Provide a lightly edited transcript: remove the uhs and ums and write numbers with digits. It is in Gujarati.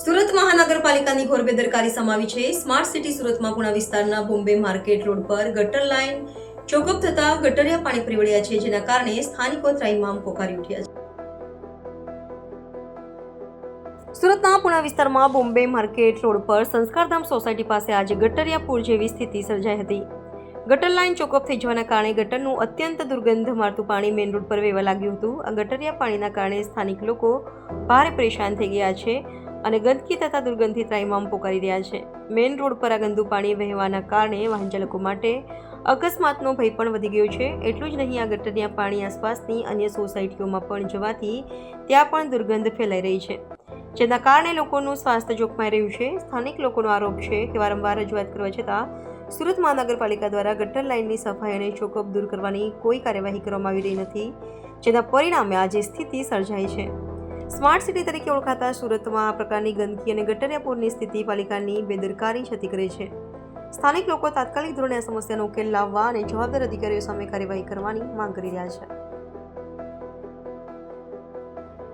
સુરત મહાનગરપાલિકાની ઘોર બેદરકારી સમાવી છે। સ્માર્ટ સિટી સુરતમાં પુણા વિસ્તારના બોમ્બે માર્કેટ રોડ પર ગટર લાઇન ચોકઅપ થતા ગટરિયા પાણી ફરી વળ્યા છે, જેના કારણે સ્થાનિકો ત્રાહિમામ પોકારી ઉઠ્યા છે। સુરતના પુણા વિસ્તારમાં બોમ્બે માર્કેટ રોડ પર સંસ્કારધામ સોસાયટી પાસે આજે ગટરિયા પૂર જેવી સ્થિતિ સર્જાઈ હતી। ગટર લાઇન ચોકઅપ થઈ જવાના કારણે ગટરનું અત્યંત દુર્ગંધ મારતું પાણી મેઇન રોડ પર વહેવા લાગ્યું હતું। આ ગટરિયા પાણીના કારણે સ્થાનિક લોકો ભારે પરેશાન થઈ ગયા છે અને ગંદકી તથા દુર્ગંધથી ત્રાહિમામ પોકારી રહ્યા છે। મેઇન રોડ પર આ ગંદુ પાણી વહેવાના કારણે વાહન ચાલકો માટે અકસ્માતનો ભય પણ વધી ગયો છે। એટલું જ નહીં, આ ગટરિયા પાણી આસપાસની અન્ય સોસાયટીઓમાં પણ જવાથી ત્યાં પણ દુર્ગંધ ફેલાઈ રહી છે, જેના કારણે લોકોનું સ્વાસ્થ્ય જોખમાઈ રહ્યું છે। સ્થાનિક લોકોનો આરોપ છે કે વારંવાર રજૂઆત કરવા છતાં સુરત મહાનગરપાલિકા દ્વારા ગટર લાઇનની સફાઈ અને ચોકઅપ દૂર કરવાની કોઈ કાર્યવાહી કરવામાં આવી રહી નથી, જેના પરિણામે આજે સ્થિતિ સર્જાઈ છે। સ્માર્ટ સિટી તરીકે ઓળખાતા સુરતમાં આ પ્રકારની ગંદકી અને ગટરિયા પૂરની સ્થિતિ પાલિકાની બેદરકારી છતી કરે છે। સ્થાનિક લોકો તાત્કાલિક ધોરણે આ સમસ્યાનો ઉકેલ લાવવા અને જવાબદાર અધિકારીઓ સામે કાર્યવાહી કરવાની માંગ કરી રહ્યા છે।